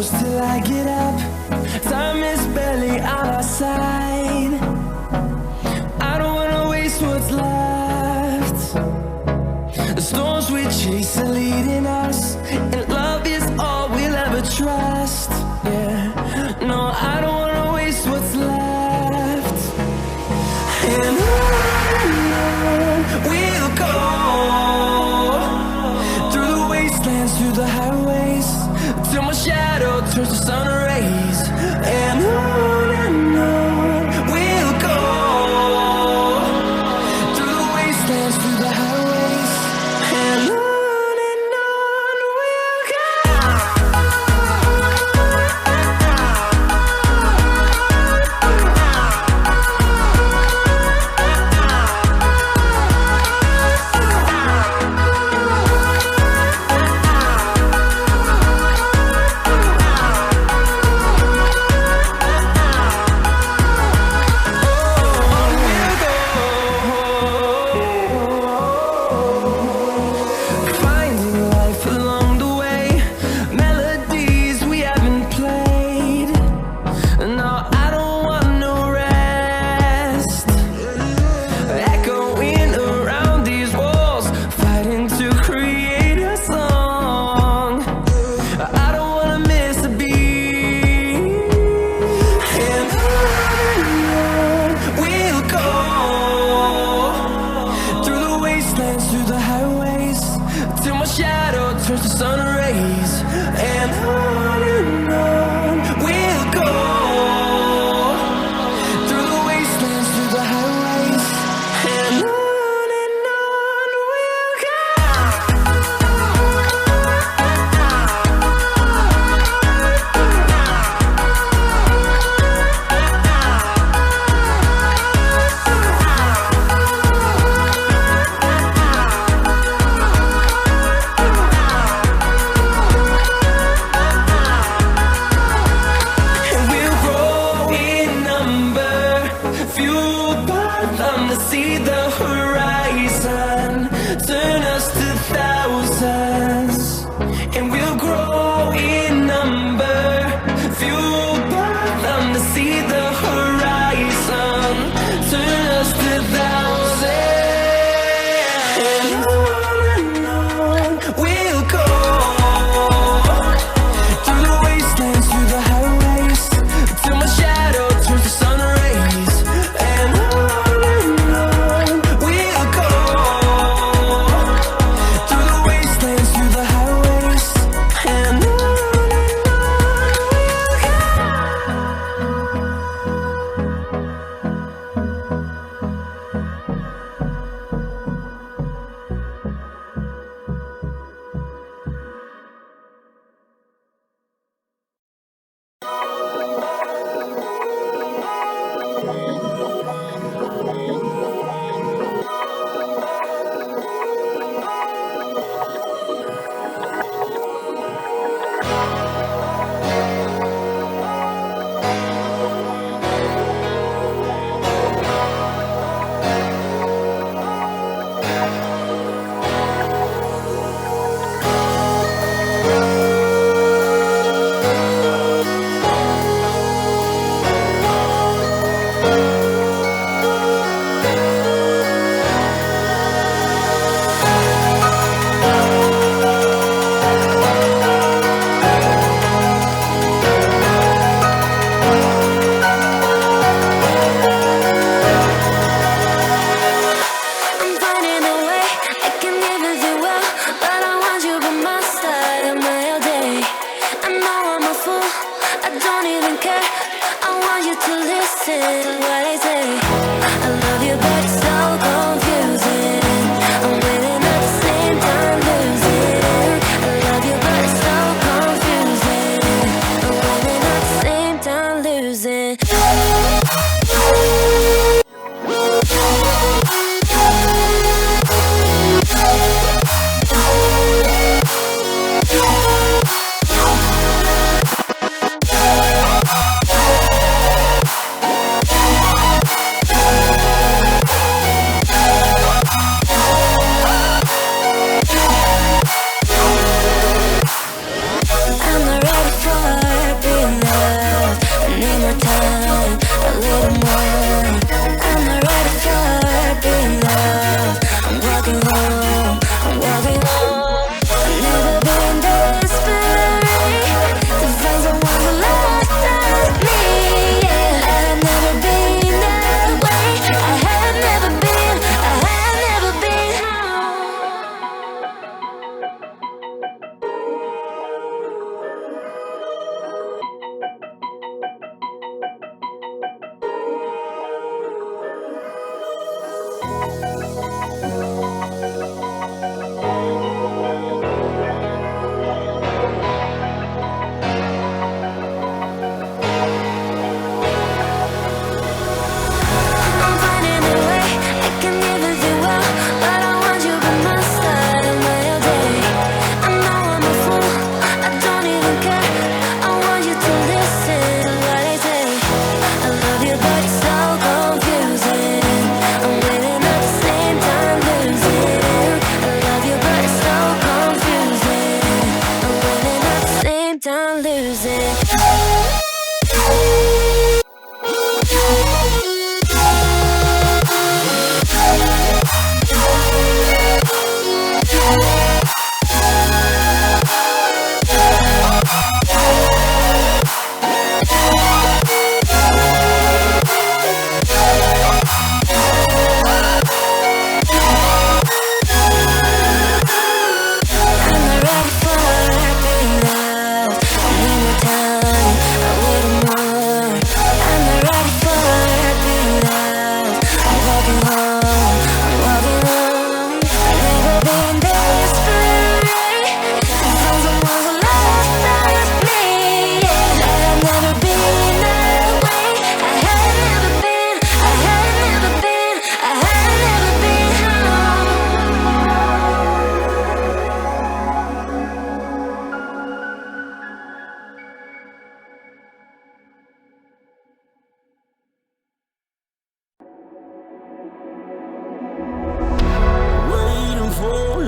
close till I get up. Time is barely on our side. I don't wanna waste what's left. The storms we chase are leading us, and love is all we'll ever trust. Yeah, no, I don't wanna waste what's left. And on we'll go, through the wastelands, through the highways, till my shadow turns to sun rays. And on we'll go, through the wastelands, through the highways, and on we'll go. Through the highways, till my shadow turns to sun rays. And on we'll go, through the wastelands, through the highways, and on we'll go.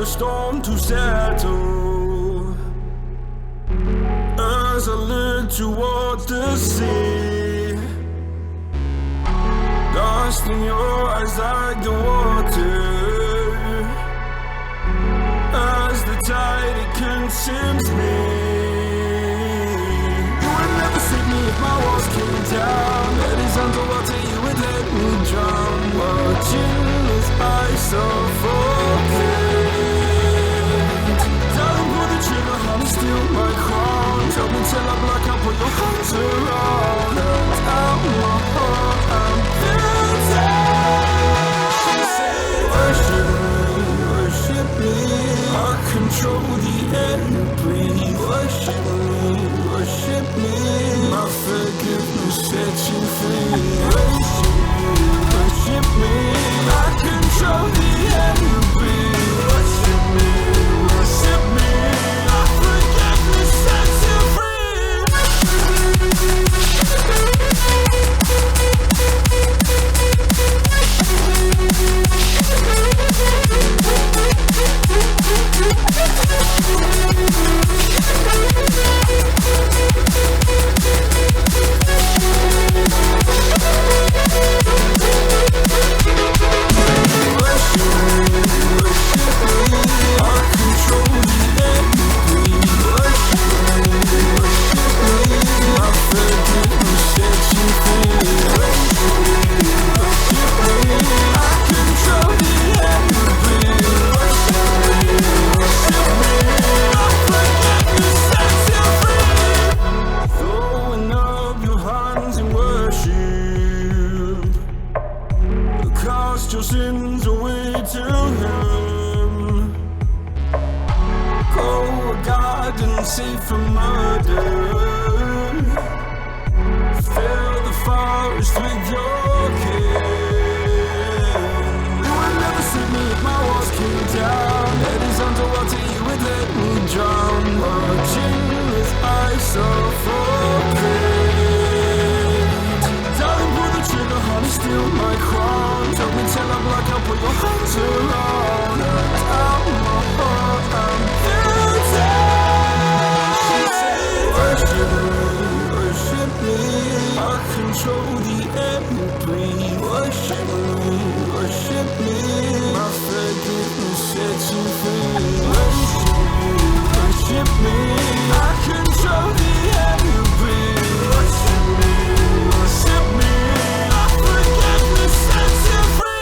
the storm to settle. As I look towards the sea, lost in your eyes like the water. As the tide it consumes me, you would never save me if my walls came down. That is underwater, you would let me drown. Watching as I suffocate. Darling, pull the trigger, honey, steal my crown. Tell me till I black out, put your hands around. And out my heart, I'm guilty. She said, worship me, I control the air you breathe. Worship me, my forgiveness sets you free. Worship me, I control the air you breathe. Worship me, my forgiveness sets you free. Your sins away to Him. Go a garden safe from murder. Fill the forest with your kin. You would never save me if my walls came down. Head is underwater, you would let me drown. Watching as I suffocate. Darling, pull the trigger, honey, steal my crown. Tell me till I'm black, I'll put your hands around. And out my heart, I'm guilty. She said, worship me, I control the air you breathe. Worship me, my forgiveness sets you free. Worship me, I control the air you breathe. Worship me, my forgiveness sets you free.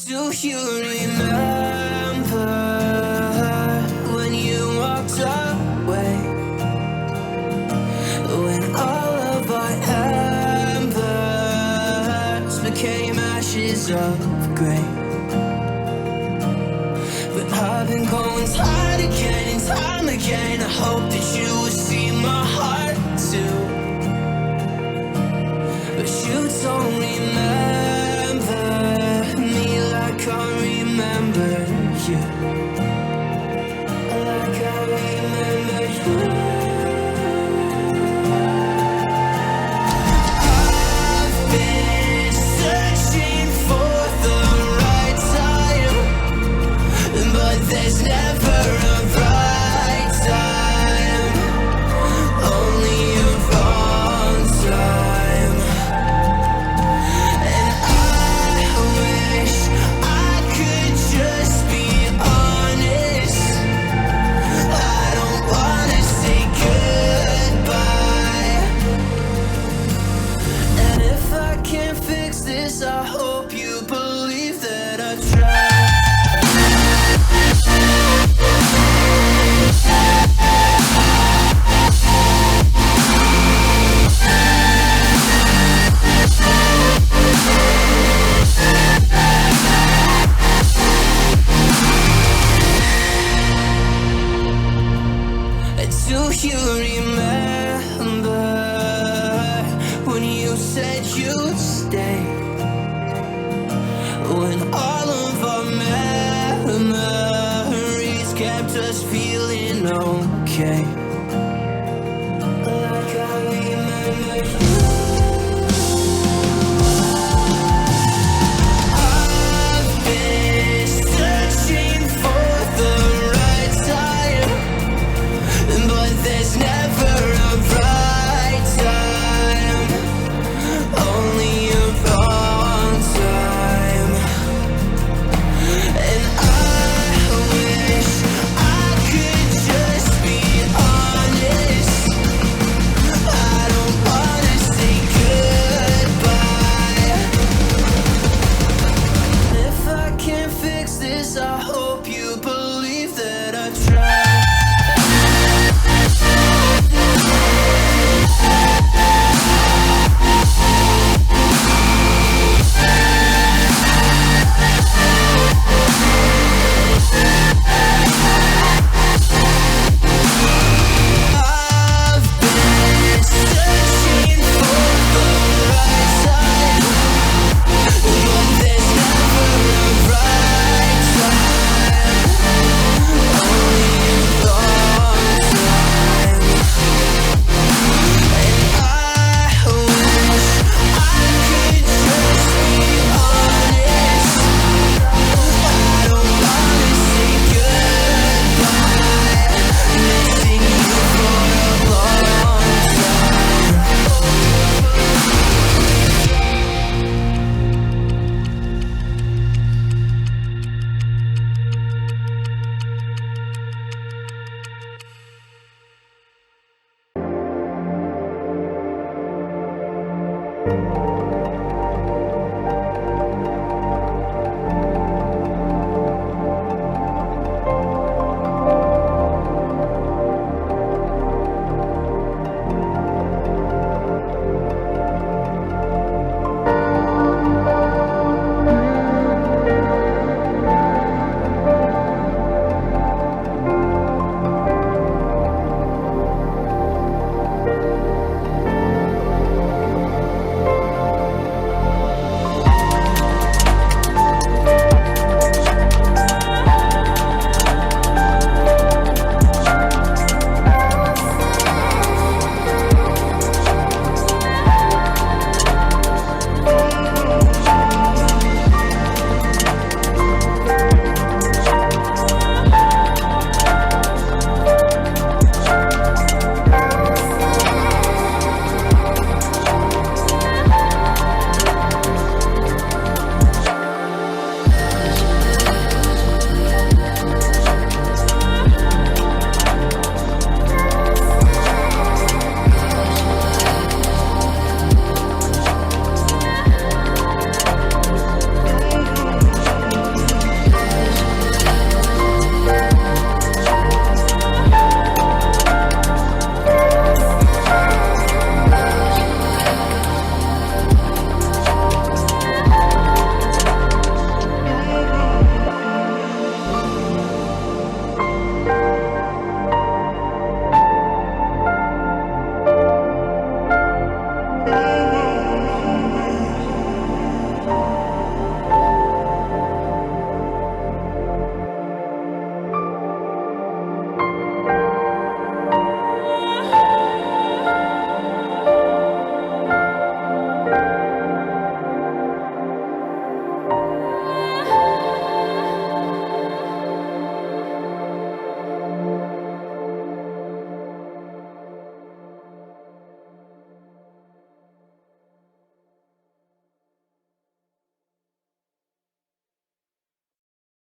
Do you remember when you walked away? When all of our embers became ashes of grey? But I've been going time again and time again. I hope that you will see my heart too. But you don't remember me like I remember you. Like I remember you. I've been searching for the right time, but there's never a right time, only a wrong time. And I day, when all of our memories kept us feeling okay.